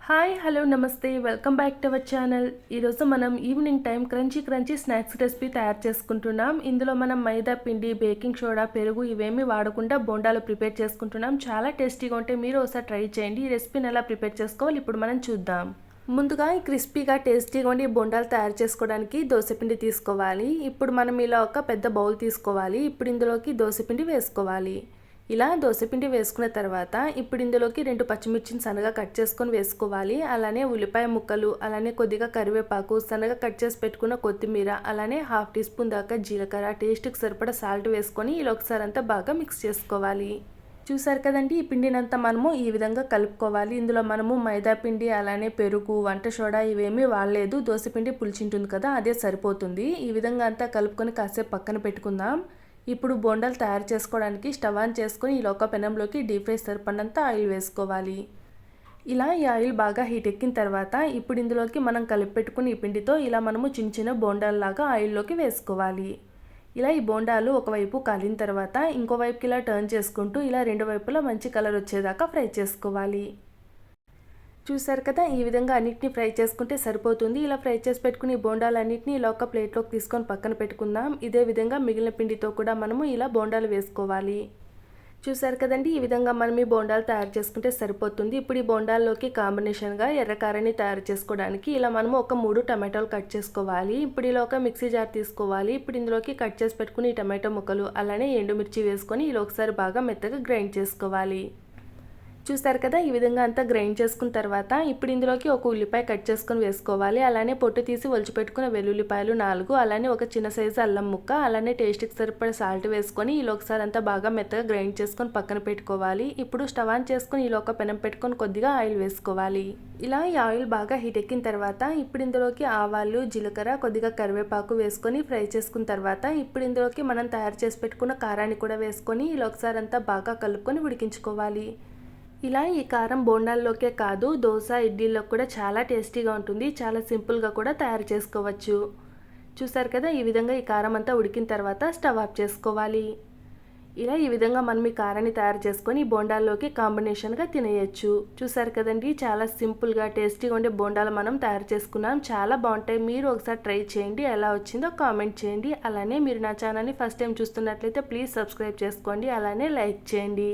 Hi hello నమస్తే welcome back to our channel. ఈరోజు మనం evening time crunchy snacks recipe తయారు చేసుకుంటున్నాం. ఇందులో మనం మైదా పిండి, బేకింగ్ సోడా, పెరుగు ఇవేమీ వాడకుండా బోండాలు ప్రిపేర్ చేసుకుంటున్నాం. చాలా టేస్టీగా ఉంటే మీరు ఒకసారి ట్రై చేయండి. ఈ రెసిపీని ఎలా ప్రిపేర్ చేసుకోవాలి ఇప్పుడు మనం చూద్దాం. ముందుగా ఈ క్రిస్పీగా టేస్టీగా ఉండి బోండాలు తయారు చేసుకోవడానికి దోసపిండి తీసుకోవాలి. ఇప్పుడు మనం ఇలా ఒక పెద్ద బౌల్ తీసుకోవాలి. ఇప్పుడు ఇందులోకి దోసపిండి వేసుకోవాలి. ఇలా దోసపిండి వేసుకున్న తర్వాత ఇప్పుడు ఇందులోకి 2 పచ్చిమిర్చిని సన్నగా కట్ చేసుకొని వేసుకోవాలి. అలానే ఉల్లిపాయ ముక్కలు, అలానే కొద్దిగా కరివేపాకు, సన్నగా కట్ చేసి పెట్టుకున్న కొత్తిమీర, అలానే 1/2 టీ స్పూన్ దాకా జీలకర్ర, టేస్ట్కి సరిపడా సాల్ట్ వేసుకొని ఇలా ఒకసారి అంతా బాగా మిక్స్ చేసుకోవాలి. చూసారు కదండి, ఈ పిండినంతా మనము ఈ విధంగా కలుపుకోవాలి. ఇందులో మనము మైదా పిండి, అలానే పెరుగు, వంట సోడా ఇవేమీ వాడలేదు. దోసపిండి పులిచింటుంది కదా, అదే సరిపోతుంది. ఈ విధంగా అంతా కలుపుకొని కాసేపు పక్కన పెట్టుకుందాం. ఇప్పుడు బోండాలు తయారు చేసుకోవడానికి స్టవ్ ఆన్ చేసుకొని ఇలా ఒక పెనంలోకి డీప్ ఫ్రై సరిపడినంత ఆయిల్ వేసుకోవాలి. ఇలా ఈ ఆయిల్ బాగా హీట్ ఎక్కిన తర్వాత ఇప్పుడు ఇందులోకి మనం కలిపి పెట్టుకుని ఈ పిండితో ఇలా మనము చిన్న బోండాల్లాగా ఆయిల్లోకి వేసుకోవాలి. ఇలా ఈ బోండాలు ఒకవైపు కాలిన తర్వాత ఇంకోవైపుకి ఇలా టర్న్ చేసుకుంటూ ఇలా 2 వైపులా మంచి కలర్ వచ్చేదాకా ఫ్రై చేసుకోవాలి. చూసారు కదా, ఈ విధంగా అన్నిటిని ఫ్రై చేసుకుంటే సరిపోతుంది. ఇలా ఫ్రై చేసి పెట్టుకుని బోండాలన్నింటినీ ఇలా ఒక ప్లేట్లోకి తీసుకొని పక్కన పెట్టుకుందాం. ఇదే విధంగా మిగిలిన పిండితో కూడా మనము ఇలా బోండాలు వేసుకోవాలి. చూసారు కదండి, ఈ విధంగా మనం ఈ బోండాలు తయారు చేసుకుంటే సరిపోతుంది. ఇప్పుడు ఈ బోండాల్లోకి కాంబినేషన్గా ఎర్రకారని తయారు చేసుకోవడానికి ఇలా మనము ఒక 3 టమాటాలు కట్ చేసుకోవాలి. ఇప్పుడు ఇలా ఒక మిక్సీ జార్ తీసుకోవాలి. ఇప్పుడు ఇందులోకి కట్ చేసి పెట్టుకుని ఈ టమాటో ముక్కలు, అలానే ఎండుమిర్చి వేసుకొని ఇలా ఒకసారి బాగా మెత్తగా గ్రైండ్ చేసుకోవాలి. చూసారు కదా, ఈ విధంగా అంతా గ్రైండ్ చేసుకున్న తర్వాత ఇప్పుడు ఇందులోకి ఒక ఉల్లిపాయ కట్ చేసుకొని వేసుకోవాలి. అలానే పొట్టు తీసి ఒలిచిపెట్టుకున్న వెల్లుల్లిపాయలు 4, అలానే ఒక చిన్న సైజు అల్లం ముక్క, అలానే టేస్ట్కి సరిపడా సాల్ట్ వేసుకొని ఇలా ఒకసారి అంతా బాగా మెత్తగా గ్రైండ్ చేసుకొని పక్కన పెట్టుకోవాలి. ఇప్పుడు స్టవ్ ఆన్ చేసుకొని ఇలా ఒక పెనం పెట్టుకొని కొద్దిగా ఆయిల్ వేసుకోవాలి. ఇలా ఈ ఆయిల్ బాగా హీట్ ఎక్కిన తర్వాత ఇప్పుడు ఇందులోకి ఆవాలు, జీలకర్ర, కొద్దిగా కరివేపాకు వేసుకొని ఫ్రై చేసుకున్న తర్వాత ఇప్పుడు ఇందులోకి మనం తయారు చేసి పెట్టుకున్న కారాన్ని కూడా వేసుకొని ఇలా ఒకసారి అంతా బాగా కలుపుకొని ఉడికించుకోవాలి. ఇలా ఈ కారం బోండాల్లోకే కాదు, దోశ, ఇడ్లీలో కూడా చాలా టేస్టీగా ఉంటుంది. చాలా సింపుల్గా కూడా తయారు చేసుకోవచ్చు. చూసారు కదా, ఈ విధంగా ఈ కారం అంతా ఉడికిన తర్వాత స్టవ్ ఆఫ్ చేసుకోవాలి. ఇలా ఈ విధంగా మనం ఈ కారాన్ని తయారు చేసుకొని బోండాల్లోకి కాంబినేషన్గా తినేయచ్చు. చూసారు కదండి, చాలా సింపుల్గా టేస్టీగా ఉండే బోండాలు మనం తయారు చేసుకున్నాం. చాలా బాగుంటాయి. మీరు ఒకసారి ట్రై చేయండి. ఎలా వచ్చిందో కామెంట్ చేయండి. అలానే మీరు నా ఛానల్ని ఫస్ట్ టైం చూస్తున్నట్లయితే ప్లీజ్ సబ్స్క్రైబ్ చేసుకోండి. అలానే లైక్ చేయండి.